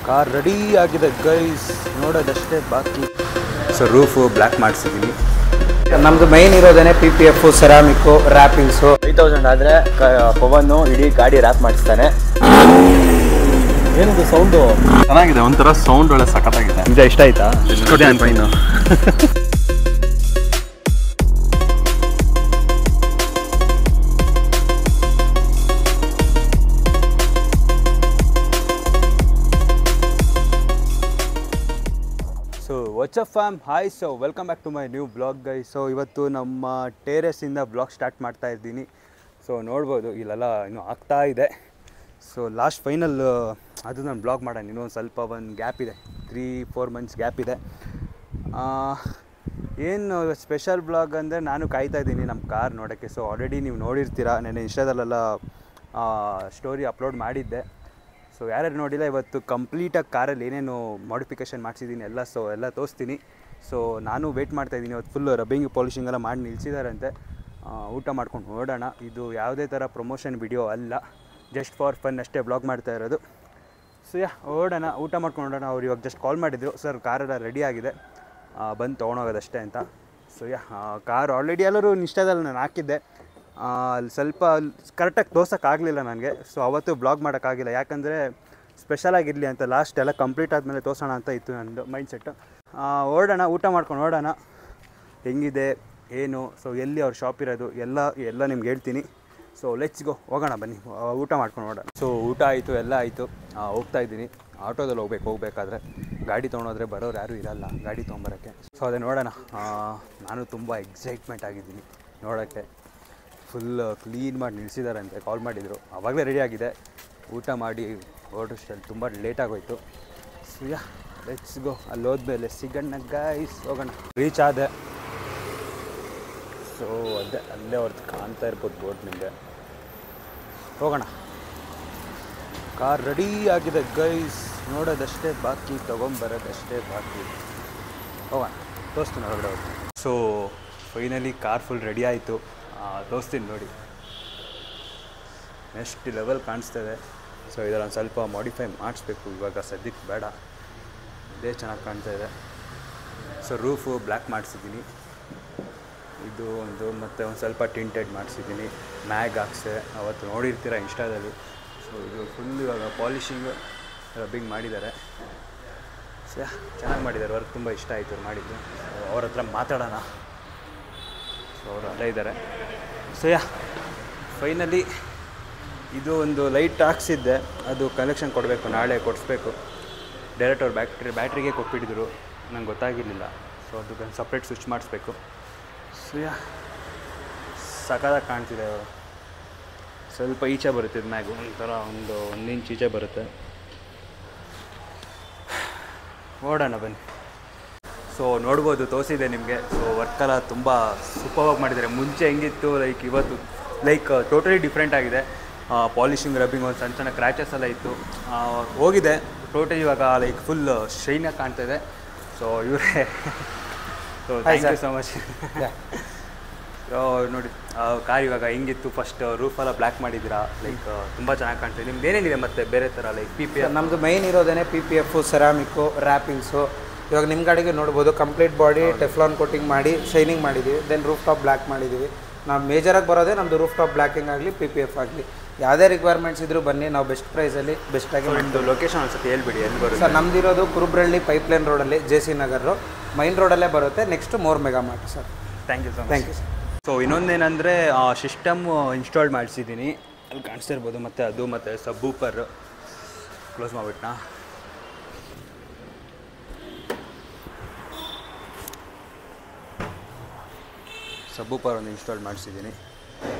Car ready ಆಗಿದೆ guys, ನೋಡೋದಷ್ಟೇ ಬಾಕಿ. ಸೊ ರೂಫು ಬ್ಲ್ಯಾಕ್ ಮಾಡಿಸಿದ್ದೀನಿ. ನಮ್ಮದು ಮೈನ್ ಇರೋದೇನೆ PPF, ಸೆರಾಮಿಕ್ಕು, ರ್ಯಾಪಿಂಗ್ಸು. 3000 ಆದರೆ ಪವನ್ನು ಇಡೀ ಗಾಡಿ ರ್ಯಾಪ್ ಮಾಡಿಸ್ತಾನೆ. ಏನಿದು ಸೌಂಡು? ಚೆನ್ನಾಗಿದೆ, ಒಂಥರ ಸೌಂಡ್ ಒಳ್ಳೆ ಸಖತ್ತಾಗಿದೆ. ನಿಜ ಇಷ್ಟ ಆಯ್ತಾ? Fine. So what's up fam, hi. So welcome back to my new blog guys. So ಇವತ್ತು ನಮ್ಮ ಟೆರೆಸ್ಸಿಂದ ಬ್ಲಾಗ್ ಸ್ಟಾರ್ಟ್ ಮಾಡ್ತಾ ಇದ್ದೀನಿ. ಸೊ ನೋಡ್ಬೋದು ಇಲ್ಲೆಲ್ಲ ಇನ್ನೂ ಆಗ್ತಾ ಇದೆ. ಸೊ ಲಾಸ್ಟ್ ಫೈನಲ್ ಅದು ನಾನು ಬ್ಲಾಗ್ ಮಾಡೋಣ. ಇನ್ನೊಂದು ಸ್ವಲ್ಪ ಒಂದು ಗ್ಯಾಪ್ ಇದೆ, 3-4 ಮಂತ್ಸ್ ಗ್ಯಾಪ್ ಇದೆ. ಏನು ಸ್ಪೆಷಲ್ ಬ್ಲಾಗ್ ಅಂದರೆ ನಾನು ಕಾಯ್ತಾ ಇದ್ದೀನಿ ನಮ್ಮ ಕಾರ್ ನೋಡೋಕ್ಕೆ. ಸೊ ಆಲ್ರೆಡಿ ನೀವು ನೋಡಿರ್ತೀರ, ನೆನ್ನೆ ಇನ್ಸ್ಟಾದಲ್ಲೆಲ್ಲ ಸ್ಟೋರಿ ಅಪ್ಲೋಡ್ ಮಾಡಿದ್ದೆ. ಸೊ ಯಾರ್ಯಾರು ನೋಡಿಲ್ಲ, ಇವತ್ತು ಕಂಪ್ಲೀಟಾಗಿ ಕಾರಲ್ಲಿ ಏನೇನು ಮಾಡಿಫಿಕೇಷನ್ ಮಾಡಿಸಿದ್ದೀನಿ ಎಲ್ಲ ತೋರಿಸ್ತೀನಿ. ಸೊ ನಾನು ವೆಯ್ಟ್ ಮಾಡ್ತಾಯಿದ್ದೀನಿ. ಇವತ್ತು ಫುಲ್ ರಬ್ಬಿಂಗ್ ಪಾಲಿಷಿಂಗ್ ಎಲ್ಲ ಮಾಡಿ ನಿಲ್ಲಿಸಿದಾರಂತೆ. ಊಟ ಮಾಡ್ಕೊಂಡು ಹೊರಡೋಣ. ಇದು ಯಾವುದೇ ಥರ ಪ್ರಮೋಷನ್ ವಿಡಿಯೋ ಅಲ್ಲ, ಜಸ್ಟ್ ಫಾರ್ ಫನ್ ಅಷ್ಟೇ ಬ್ಲಾಗ್ ಮಾಡ್ತಾ ಇರೋದು. ಸೊ ಹೊರಡೋಣ, ಊಟ ಮಾಡ್ಕೊಂಡು ಹೊರಡೋಣ. ಅವ್ರು ಇವಾಗ ಜಸ್ಟ್ ಕಾಲ್ ಮಾಡಿದ್ರು, ಸರ್ ಕಾರೆಲ್ಲ ರೆಡಿ ಆಗಿದೆ, ಬಂದು ತೊಗೊಂಡೋಗೋದಷ್ಟೇ ಅಂತ. ಸೊ ಕಾರ್ ಆಲ್ರೆಡಿ ಎಲ್ಲರೂ ಇನ್ಸ್ಟಾದಲ್ಲಿ ನಾನು ಹಾಕಿದ್ದೆ. ಅಲ್ಲಿ ಸ್ವಲ್ಪ ಕರೆಕ್ಟಾಗಿ ತೋರ್ಸೋಕ್ಕಾಗಲಿಲ್ಲ ನನಗೆ. ಸೊ ಅವತ್ತು ಬ್ಲಾಗ್ ಮಾಡೋಕ್ಕಾಗಿಲ್ಲ, ಯಾಕಂದರೆ ಸ್ಪೆಷಲಾಗಿರಲಿ ಅಂತ. ಲಾಸ್ಟ್ ಎಲ್ಲ ಕಂಪ್ಲೀಟ್ ಆದಮೇಲೆ ತೋರಿಸೋಣ ಅಂತ ಇತ್ತು ನನ್ನದು ಮೈಂಡ್ಸೆಟ್ಟು. ಹೊರಡೋಣ, ಊಟ ಮಾಡ್ಕೊಂಡು ಹೊರಡೋಣ. ಹೆಂಗಿದೆ ಏನು, ಸೊ ಎಲ್ಲಿ ಅವ್ರ ಶಾಪ್ ಇರೋದು ಎಲ್ಲ ನಿಮ್ಗೆ ಹೇಳ್ತೀನಿ. ಸೊ ಲೆಟ್ಸ್ ಗೋ, ಹೋಗೋಣ ಬನ್ನಿ, ಊಟ ಮಾಡ್ಕೊಂಡು ಹೊರಡೋಣ. ಸೊ ಊಟ ಆಯಿತು, ಎಲ್ಲ ಆಯಿತು. ಹೋಗ್ತಾಯಿದ್ದೀನಿ, ಆಟೋದಲ್ಲಿ ಹೋಗ್ಬೇಕಾದ್ರೆ. ಗಾಡಿ ತೊಗೊಂಡೋದ್ರೆ ಬರೋರು ಯಾರೂ ಇರಲ್ಲ ಗಾಡಿ ತೊಗೊಂಬರೋಕ್ಕೆ. ಸೊ ಅದೇ ನೋಡೋಣ. ನಾನು ತುಂಬ ಎಕ್ಸೈಟ್ಮೆಂಟ್ ಆಗಿದ್ದೀನಿ ನೋಡೋಕ್ಕೆ. ಫುಲ್ ಕ್ಲೀನ್ ಮಾಡಿ ನಿಲ್ಲಿಸಿದಾರಂತೆ, ಕಾಲ್ ಮಾಡಿದರು. ಆವಾಗಲೇ ರೆಡಿ ಆಗಿದೆ. ಊಟ ಮಾಡಿ ಹೊರಡೋಷ್ಟಲ್ಲಿ ತುಂಬ ಲೇಟಾಗೋಯ್ತು. ಸೊ ಲೆಟ್ಸ್ ಗೋ. ಅಲ್ಲಿ ಹೋದ್ಮೇಲೆ ಸಿಗೋಣ ಗೈಸ್, ಹೋಗೋಣ. ರೀಚ್ ಆದೆ. ಸೊ ಅಲ್ಲೇ ಅವ್ರದ್ದು ಕಾಣ್ತಾ ಇರ್ಬೋದು ಬೋರ್ಡ್ ನಿಮಗೆ. ಹೋಗೋಣ. ಕಾರ್ ರೆಡಿ ಆಗಿದೆ ಗೈಸ್, ನೋಡೋದಷ್ಟೇ ಬಾಕಿ, ತೊಗೊಂಬರೋದಷ್ಟೇ ಬಾಕಿ. ಹೋಗೋಣ, ತೋರಿಸ್ತೀನಿ ಹೊರಗಡೆ ಹೋಗಿ. So finally car full ready ಆಯಿತು. ತೋರಿಸ್ತೀನಿ ನೋಡಿ, ನೆಕ್ಸ್ಟ್ ಲೆವೆಲ್ ಕಾಣಿಸ್ತದೆ. ಸೊ ಇದರಲ್ಲಿ ಒಂದು ಸ್ವಲ್ಪ ಮಾಡಿಫೈ ಮಾಡಿಸ್ಬೇಕು, ಇವಾಗ ಸದ್ಯಕ್ಕೆ ಬೇಡ, ಇದೇ ಚೆನ್ನಾಗಿ ಕಾಣ್ತಾ ಇದೆ. ಸೊ ರೂಫು ಬ್ಲ್ಯಾಕ್ ಮಾಡಿಸಿದ್ದೀನಿ, ಇದು ಮತ್ತು ಒಂದು ಸ್ವಲ್ಪ ಟಿಂಟೆಡ್ ಮಾಡಿಸಿದ್ದೀನಿ. ಮ್ಯಾಗ್ ಹಾಕ್ಸೆ, ಅವತ್ತು ನೋಡಿರ್ತೀರ ಇನ್ಸ್ಟಾದಲ್ಲಿ. ಸೊ ಇದು ಫುಲ್ ಇವಾಗ ಪಾಲಿಷಿಂಗ್ ರಬ್ಬಿಂಗ್ ಮಾಡಿದ್ದಾರೆ. ಸೊ ಚೆನ್ನಾಗಿ ಮಾಡಿದ್ದಾರೆ, ವರ್ಕ್ ತುಂಬ ಇಷ್ಟ ಆಯಿತು ಮಾಡಿದ್ದು. ಸೊ ಅವ್ರ ಹತ್ರ ಮಾತಾಡೋಣ. ಸೊ ಅವರು ಅಲ್ಲೇ ಇದ್ದಾರೆ. ಸೊ ಫೈನಲಿ ಇದು ಒಂದು ಲೈಟ್ ಹಾಕ್ಸಿದ್ದೆ, ಅದು ಕನೆಕ್ಷನ್ ಕೊಡಬೇಕು, ನಾಳೆ ಕೊಡಿಸ್ಬೇಕು. ಡೈರೆಕ್ಟ್ ಅವ್ರು ಬ್ಯಾಟ್ರಿಗೆ ಕೊಟ್ಬಿಟ್ಟಿದ್ರು, ನಂಗೆ ಗೊತ್ತಾಗಿರಲಿಲ್ಲ. ಸೊ ಅದಕ್ಕೆ ಸಪ್ರೇಟ್ ಸ್ವಿಚ್ ಮಾಡಿಸ್ಬೇಕು. ಸೊ ಸಖತ್ತಾಗಿ ಕಾಣ್ತಿದೆ. ಸ್ವಲ್ಪ ಈಚೆ ಬರುತ್ತೆ ಇದು ಮ್ಯಾಗು, ಒಂಥರ ಒಂದು ಇಂಚ್ ಈಚೆ ಬರುತ್ತೆ. ಓಡೋಣ ಬನ್ನಿ. ಸೊ ನೋಡ್ಬೋದು, ತೋರಿಸಿದೆ ನಿಮಗೆ. ಸೊ ವರ್ಕೆಲ್ಲ ತುಂಬ ಸೂಪರ್ವಾಗಿ ಮಾಡಿದ್ದಾರೆ. ಮುಂಚೆ ಹೆಂಗಿತ್ತು ಇವತ್ತು ಟೋಟಲಿ ಡಿಫ್ರೆಂಟ್ ಆಗಿದೆ. ಪಾಲಿಷಿಂಗ್ ರಬ್ಬಿಂಗ್ ಒಂದು ಸಣ್ಣ ಕ್ರ್ಯಾಚಸ್ ಎಲ್ಲ ಇತ್ತು, ಹೋಗಿದೆ ಟೋಟಲಿ. ಇವಾಗ ಫುಲ್ ಶೈನಾಗಿ ಕಾಣ್ತಾಯಿದೆ. ಸೊ ಇವರೇ. So thank you so much. ನೋಡಿ ಕಾರ್ ಇವಾಗ ಹೆಂಗಿತ್ತು, ಫಸ್ಟ್ ರೂಫೆಲ್ಲ ಬ್ಲ್ಯಾಕ್ ಮಾಡಿದ್ದೀರಾ, ತುಂಬ ಚೆನ್ನಾಗಿ ಕಾಣ್ತಿದೆ. ನಿಮ್ದು ಏನೇನಿದೆ ಮತ್ತು ಬೇರೆ ಥರ PPF? ನಮ್ಮದು ಮೈನ್ ಇರೋದೇನೆ PPF, ಸೆರಾಮಿಕ್ಕು, ರ್ಯಾಪಿಂಗ್ಸು. ಇವಾಗ ನಿಮ್ಮ ಗಾಡಿಗೆ ನೋಡ್ಬೋದು, ಕಂಪ್ಲೀಟ್ ಬಾಡಿ ಟೆಫ್ಲಾನ್ ಕೋಟಿಂಗ್ ಮಾಡಿ ಶೈನಿಂಗ್ ಮಾಡಿದ್ದೀವಿ. ದೆನ್ ರೂಫ್ ಟಾಪ್ ಬ್ಲ್ಯಾಕ್ ಮಾಡಿದ್ದೀವಿ. ನಾವು ಮೇಜರಾಗಿ ಬರೋದೇ ನಮ್ಮದು ರೂಫ್ ಟಾಪ್ ಬ್ಲ್ಯಾಕಿಂಗ್ ಆಗಲಿ PPF ಆಗಲಿ. ಯಾವುದೇ ರಿಕ್ವೈರ್ಮೆಂಟ್ಸ್ ಇದ್ದರೂ ಬನ್ನಿ, ನಾವು ಬೆಸ್ಟ್ ಪ್ರೈಸಲ್ಲಿ ಬೆಸ್ಟಾಗಿ. ನಿಮ್ಮದು ಲೊಕೇಶನ್ ಅನ್ಸುತ್ತೆ ಹೇಳ್ಬಿಡಿ, ಎಲ್ಲಿ ಬರುತ್ತೆ ಸರ್? ನಮ್ಮದಿರೋದು ಕುರುಬ್ರಳ್ಳಿ ಪೈಪ್ಲೈನ್ ರೋಡಲ್ಲಿ, JC ನಗರು ಮೈನ್ ರೋಡಲ್ಲೇ ಬರುತ್ತೆ. Next More Mega Mart sir. Thank you so much. Thank you sir. So ಇನ್ನೊಂದೇನೆಂದರೆ ಸಿಸ್ಟಮ್ ಇನ್ಸ್ಟಾಲ್ ಮಾಡಿಸಿದ್ದೀನಿ, ಅಲ್ಲಿ ಕಾಣಿಸ್ತಾ ಇರ್ಬೋದು. ಮತ್ತು ಅದು ಮತ್ತು ಸಬ್ಬೂಪರ್ ಕ್ಲೋಸ್ ಮಾಡಿಬಿಟ್ನಾ. ಸಬ್ಬೂಪರ್ ಒಂದು ಇನ್ಸ್ಟಾಲ್ ಮಾಡಿಸಿದ್ದೀನಿ.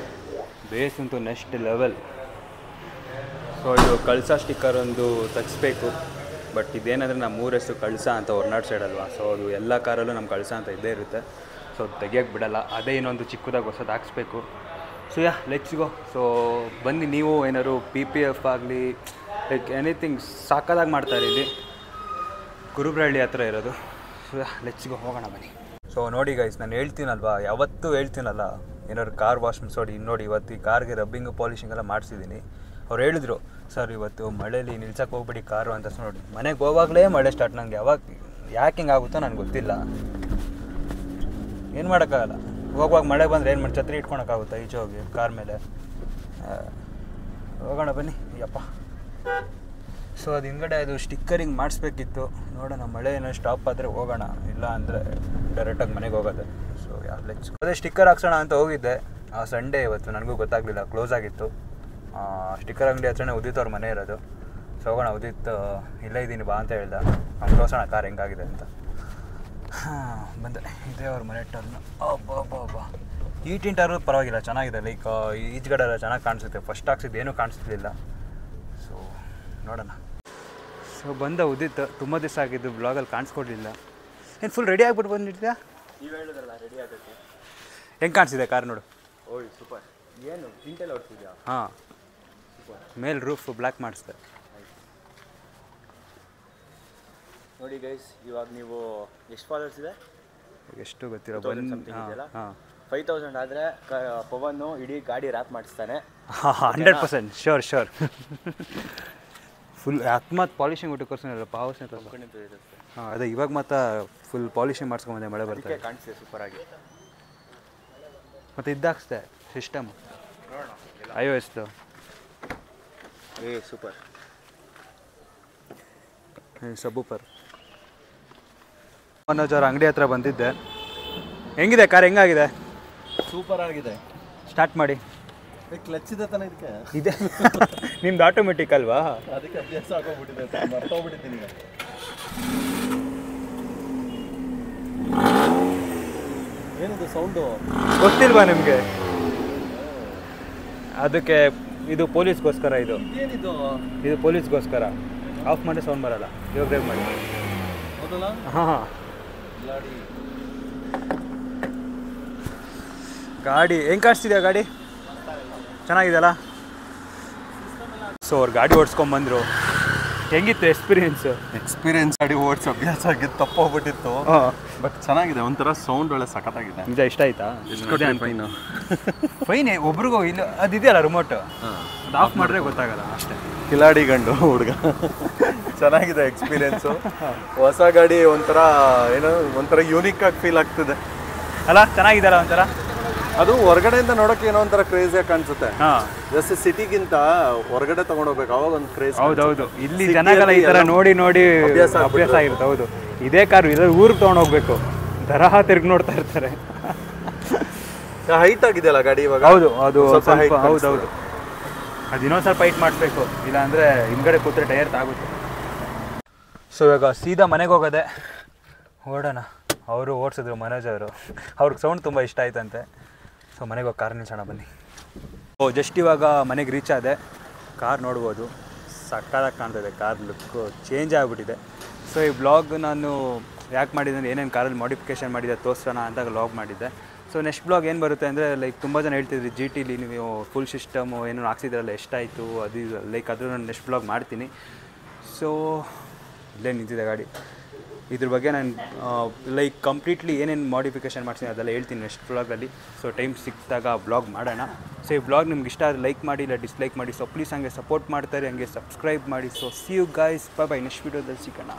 ಬೇಸ್ ಅಂತೂ ನೆಕ್ಸ್ಟ್ ಲೆವೆಲ್. ಸೊ ಇದು ಕಳಸ ಸ್ಟಿಕ್ಕರ್ ಒಂದು ತಗ್ಸ್ಬೇಕು. ಬಟ್ ಇದೇನಂದರೆ ನಮ್ಮ ಊರೆಷ್ಟು ಕಳಸ ಅಂತ ಹೊರನಾಡು ಸೈಡ್ ಅಲ್ವಾ. ಸೊ ಅದು ಎಲ್ಲ ಕಾರಲ್ಲೂ ನಮ್ಮ ಕಳಸ ಅಂತ ಇದ್ದೇ ಇರುತ್ತೆ. ಸೊ ತೆಗಿಯೋಕ್ಕೆ ಬಿಡಲ್ಲ, ಅದೇ ಇನ್ನೊಂದು ಚಿಕ್ಕದಾಗಿ ಹೊಸದು ಹಾಕ್ಸ್ಬೇಕು. So let's go. ಸೊ ಬನ್ನಿ, ನೀವು ಏನಾದ್ರು PPF ಆಗಲಿ ಎನಿಥಿಂಗ್ ಸಾಕಾದಾಗಿ ಮಾಡ್ತಾರೆ ಇಲ್ಲಿ, ಕುರುಬ್ರಳ್ಳಿ ಹತ್ರ ಇರೋದು. ಸೊ ಲೆಟ್ಸ್ ಗೋ, ಹೋಗೋಣ ಬನ್ನಿ. ಸೊ ನೋಡಿ ಗೈಸ್, ನಾನು ಹೇಳ್ತೀನಲ್ವಾ, ಯಾವತ್ತೂ ಹೇಳ್ತೀನಲ್ಲ, ಏನಾದ್ರು ಕಾರ್ ವಾಶ್ ಮಾಡಿ ನೋಡಿ. ಇವತ್ತು ಈ ಕಾರ್ಗೆ ರಬ್ಬಿಂಗ್ ಪಾಲಿಷಿಂಗ್ ಎಲ್ಲ ಮಾಡಿಸಿದ್ದೀನಿ. ಅವ್ರು ಹೇಳಿದ್ರು ಸರ್ ಇವತ್ತು ಮಳೇಲಿ ನಿಲ್ಸಕ್ಕೆ ಹೋಗ್ಬಿಡಿ ಕಾರು ಅಂತ ನೋಡಿ, ಮನೆಗೆ ಹೋವಾಗಲೇ ಮಳೆ ಸ್ಟಾರ್ಟ್. ನನಗೆ ಯಾಕೆ ಹಿಂಗೆ ಆಗುತ್ತೋ ನನಗೆ ಗೊತ್ತಿಲ್ಲ, ಏನು ಮಾಡೋಕ್ಕಾಗಲ್ಲ. ಹೋಗುವಾಗ ಮಳೆ ಬಂದರೆ ಏನು ಮಾಡಿ ಛತ್ರಿ ಇಟ್ಕೊಳಕ್ಕಾಗುತ್ತಾ ಈಚೆ ಹೋಗಿ ಕಾರ್ ಮೇಲೆ? ಹೋಗೋಣ ಬನ್ನಿ ಯಪ್ಪ. ಸೊ ಅದು ಹಿಂಗಡೆ ಅದು ಸ್ಟಿಕ್ಕರಿಂಗ್ ಮಾಡಿಸ್ಬೇಕಿತ್ತು. ನೋಡೋಣ, ಮಳೆ ಏನೋ ಸ್ಟಾಪ್ ಆದರೆ ಹೋಗೋಣ, ಇಲ್ಲ ಅಂದರೆ ಡೈರೆಕ್ಟಾಗಿ ಮನೆಗೆ ಹೋಗೋದೆ. ಸೊ ಅದೇ ಸ್ಟಿಕ್ಕರ್ ಹಾಕ್ಸೋಣ ಅಂತ ಹೋಗಿದ್ದೆ. ಸಂಡೇ ಇವತ್ತು, ನನಗೂ ಗೊತ್ತಾಗಲಿಲ್ಲ, ಕ್ಲೋಸ್ ಆಗಿತ್ತು. ಸ್ಟಿಕ್ಕರ್ ಅಂಗಡಿ ಹತ್ರನೇ ಉದಿತ್ ಅವ್ರ ಮನೆ ಇರೋದು. ಸೊ ಹೋಗೋಣ, ಉದಿತ್ ಇಲ್ಲೇ ಇದ್ದೀನಿ ಬಾ ಅಂತ ಹೇಳ್ದ. ಅವ್ನು ತೋರ್ಸೋಣ ಕಾರ್ ಹೆಂಗಾಗಿದೆ ಅಂತ. ಬಂದೆ, ಇದೇ ಅವ್ರ ಮನೆ ಟರ್ನು. ಅಬ್ಬಾ ಈ ಟರ್ನು ಪರವಾಗಿಲ್ಲ, ಚೆನ್ನಾಗಿದೆ. ಲೈಕ್ ಈಚೆಗಡೆ ಎಲ್ಲ ಚೆನ್ನಾಗಿ ಕಾಣಿಸುತ್ತೆ. ಫಸ್ಟ್ ಹಾಕ್ಸಿದ್ದು ಏನೂ ಕಾಣಿಸ್ತಿರ್ಲಿಲ್ಲ. ಸೊ ನೋಡೋಣ. ಸೊ ಬಂದ ಉದಿತ್, ತುಂಬ ದಿವಸ ಆಗಿದ್ದು ಬ್ಲಾಗಲ್ಲಿ ಕಾಣಿಸ್ಕೊಡ್ಲಿಲ್ಲ. ಏನು ಫುಲ್ ರೆಡಿ ಆಗಿಬಿಟ್ಟು ಬಂದಿದ್ಯಾ? ನೀವು ಹೇಳಿದ್ರಲ್ಲ ರೆಡಿ ಆಗುತ್ತೆ. ಹೆಂಗೆ ಕಾಣಿಸಿದೆ ಕಾರ್ ನೋಡು? ಓಯ್ ಸೂಪರ್. ಏನು ಟಿಂಟೆಲ್ಲ ಹೊಡ್ತಿದ್ಯಾ? ಹಾಂ, ಮೇಲ್ ರೂಫ್ ಬ್ಲ್ಯಾಕ್ ಮಾಡಿಸ್ದೆ. ನೋಡಿ ಗೈಸ್, ಇವಾಗ ನೀವು ಎಷ್ಟು ಫಾಲೋವರ್ಸ್ ಇದೆ? ಎಷ್ಟು ಗೊತ್ತಿರೋ ಹಾಂ 5000 ಆದರೆ ಪವನ್ನು ಇಡೀ ಗಾಡಿ ರ್ಯಾಪ್ ಮಾಡಿಸ್ತಾನೆ. 100% ಶೋರ್. ಫುಲ್ ಅಕಸ್ಮಾತ್ ಪಾಲಿಶಿಂಗ್ ಒಟ್ಟು ಕೊರ್ಸೋನಲ್ಲ ಪಾವಸ್ನೇ ತಗೊಂಡು. ಹಾಂ ಅದೇ ಇವಾಗ ಮತ್ತೆ ಫುಲ್ ಪಾಲಿಶಿಂಗ್ ಮಾಡಿಸ್ಕೊಂಬಂದೆ, ಮಳೆ ಬರ್ತದೆ ಕಾಣಿಸ್ತಿದೆ ಸೂಪರಾಗಿ. ಮತ್ತು ಇದಾಕ್ಸ್ದೆ ಸಿಸ್ಟಮ್ iOS ಸೂಪರ್. ಸಬೂಪರ್. ಮನೋಜ್ ಅವ್ರ ಅಂಗಡಿ ಹತ್ರ ಬಂದಿದ್ದೆ. ಹೆಂಗಿದೆ ಕಾರ್, ಹೆಂಗಾಗಿದೆ? ಸೂಪರ್ ಆಗಿದೆ. ಸ್ಟಾರ್ಟ್ ಮಾಡಿ. ಕ್ಲಚ್ ಇದೆ ತಾನೆ ಇದಕ್ಕೆ? ಇದೆ. ನಿಮ್ದು ಆಟೋಮೆಟಿಕ್ ಅಲ್ವಾ? ಅದಕ್ಕೆ ಅಭ್ಯಾಸ ಆಗೋಗ್ಬಿಟ್ಟಿದೆ, ಮರ್ತೋಗ್ಬಿಟ್ಟಿದ್ದೀನಿ ಈಗ. ಏನಿದು ಸೌಂಡು? ಗೊತ್ತಿಲ್ವಾ ನಿಮಗೆ? ಅದಕ್ಕೆ ಇದು ಪೊಲೀಸ್ಗೋಸ್ಕರ. ಏನಿದು? ಇದು ಪೊಲೀಸ್ಗೋಸ್ಕರ. ಆಫ್ ಮಾಡಿ ಸೌಂಡ್ ಬರಲ್ಲ. ಇವಾಗ ಬ್ರೇಕ್ ಮಾಡಿ. ಹೌದಲ್ಲ? ಹಾಂ ಗಾಡಿ ಹೆಂಗೆ ಕಾಣಿಸ್ತಿದೆಯಾ? ಗಾಡಿ ಚೆನ್ನಾಗಿದೆಯಲ್ಲ? ಸೊ ಅವ್ರು ಗಾಡಿ ಓಡಿಸ್ಕೊಂಬಂದರು. ಹೆಂಗಿತ್ತು ಎಕ್ಸ್ಪೀರಿಯನ್ಸ್? ಗಾಡಿ ಓಡಿಸಿ ಅಭ್ಯಾಸ ಆಗಿದ್ದು, ತಪ್ಪೋಗ್ಬಿಟ್ಟಿತ್ತು. ಬಟ್ ಚೆನ್ನಾಗಿದೆ, ಒಂಥರ ಸೌಂಡ್ ಒಳ್ಳೆ ಸಖತ್ತಾಗಿದೆ. ನಿಜ ಇಷ್ಟ ಆಯ್ತಾ? ಫೈನ್ ಒಬ್ರಿಗೂ ಇಲ್ಲ, ಅದಿದೆಯಲ್ಲ ರಿಮೋಟ್, ಅದು ಆಫ್ ಮಾಡಿದ್ರೆ ಗೊತ್ತಾಗಲ್ಲ ಅಷ್ಟೇ. ಕಿಲಾಡಿ ಗಂಡು ಹುಡುಗ. ಚೆನ್ನಾಗಿದೆ ಎಕ್ಸ್ಪೀರಿಯನ್ಸು. ಹೊಸ ಗಾಡಿ ಒಂಥರ ಏನೋ ಒಂಥರ ಯೂನಿಕ್ ಆಗಿ ಫೀಲ್ ಆಗ್ತಿದೆ ಅಲ್ಲ? ಚೆನ್ನಾಗಿದೆಯಲ್ಲ ಒಂಥರ. ಅದು ಹೊರಗಡೆಯಿಂದ ನೋಡೋಕೆ ಏನೋ ಒಂಥರ ಕ್ರೇಜಿಯಾಗಿ ಕಾಣಿಸುತ್ತೆ. ಹಾಂ, ಜಸ್ಟ್ ಸಿಟಿಗಿಂತ ಹೊರಗಡೆ ತಗೊಂಡೋಗ್ಬೇಕು, ಅವಾಗ ಒಂದು ಕ್ರೇಜ್. ಹೌದೌದು. ಇಲ್ಲಿ ಜನಗಳ ಈ ಥರ ನೋಡಿ ಅಭ್ಯಾಸ ಆಗಿರುತ್ತೆ. ಹೌದು, ಇದೇ ಕಾರು ಇದ್ರ ಊರಿಗೆ ತೊಗೊಂಡೋಗ್ಬೇಕು, ತರಹ ತಿರ್ಗಿ ನೋಡ್ತಾ ಇರ್ತಾರೆ. ಹೈಟ್ ಆಗಿದೆಯಲ್ಲ ಗಾಡಿ ಇವಾಗ? ಹೌದು, ಅದು ಸ್ವಲ್ಪ ಹೌದೌದು. ಅದು ಇನ್ನೊಂದು ಸ್ವಲ್ಪ ಹೈಟ್ ಮಾಡಿಸ್ಬೇಕು, ಇಲ್ಲಾಂದರೆ ಹಿಂದ್ಗಡೆ ಕೂತ್ರೆ ಟೈರ್ ತಾಗುತ್ತೆ. ಸೊ ಇವಾಗ ಸೀದಾ ಮನೆಗೆ ಹೋಗೋದೆ, ಓಡೋಣ. ಅವರು ಓಡಿಸಿದ್ರು ಮನೋಜ್ ಅವರು, ಅವ್ರಿಗೆ ಸೌಂಡ್ ತುಂಬ ಇಷ್ಟ ಆಯ್ತಂತೆ. ಸೊ ಮನೆಗೆ ಹೋಗಿ ಕಾರ್ ನಿಲ್ಸೋಣ ಬನ್ನಿ. ಜಸ್ಟ್ ಇವಾಗ ಮನೆಗೆ ರೀಚ್ ಆದೆ. ಕಾರ್ ನೋಡ್ಬೋದು, ಸಕ್ಕತ್ತಾಗಿ ಕಾಣ್ತಿದೆ. ಕಾರ್ ಲುಕ್ಕು ಚೇಂಜ್ ಆಗಿಬಿಟ್ಟಿದೆ. ಸೊ ಈ ಬ್ಲಾಗ್ ನಾನು ಯಾಕೆ ಮಾಡಿದೆ ಅಂದರೆ ಏನೇನು ಕಾರಲ್ಲಿ ಮಾಡಿಫಿಕೇಷನ್ ಮಾಡಿದೆ ತೋರಿಸೋಣ ಅಂತ ವ್ಲಾಗ್ ಮಾಡಿದ್ದೆ. ಸೊ ನೆಕ್ಸ್ಟ್ ಬ್ಲಾಗ್ ಏನು ಬರುತ್ತೆ ಅಂದರೆ, ಲೈಕ್ ತುಂಬ ಜನ ಹೇಳ್ತಿದ್ರಿ GTಲಿ ನೀವು ಫುಲ್ ಸಿಸ್ಟಮು ಏನೋ ಹಾಕ್ಸಿದ್ರಲ್ಲ ಎಷ್ಟಾಯಿತು ಅದು ಇದು, ಲೈಕ್ ಅದ್ರ ನಾನು ನೆಕ್ಸ್ಟ್ ಬ್ಲಾಗ್ ಮಾಡ್ತೀನಿ. ಸೊ ಇಲ್ಲೇ ನಿಂತಿದೆ ಗಾಡಿ. ಇದ್ರ ಬಗ್ಗೆ ನಾನು ಲೈಕ್ ಕಂಪ್ಲೀಟ್ಲಿ ಏನೇನು ಮಾಡಿಫಿಕೇಷನ್ ಮಾಡ್ತೀನಿ ಅದೆಲ್ಲ ಹೇಳ್ತೀನಿ ನೆಕ್ಸ್ಟ್ ಬ್ಲಾಗಲ್ಲಿ. ಸೊ ಟೈಮ್ ಸಿಕ್ಕಿದಾಗ ಬ್ಲಾಗ್ ಮಾಡೋಣ. ಸೊ ಈ ಬ್ಲಾಗ್ ನಿಮ್ಗೆ ಇಷ್ಟ ಆದರೆ ಲೈಕ್ ಮಾಡಿ, ಇಲ್ಲ ಡಿಸ್ಲೈಕ್ ಮಾಡಿ. ಸೊ ಪ್ಲೀಸ್ ಹಂಗೆ ಸಪೋರ್ಟ್ ಮಾಡ್ತಾರೆ, ಹಂಗೆ ಸಬ್ಸ್ಕ್ರೈಬ್ ಮಾಡಿ. So see you guys, bye bye. Next ವೀಡಿಯೋದಲ್ಲಿ ಸಿಗೋಣ.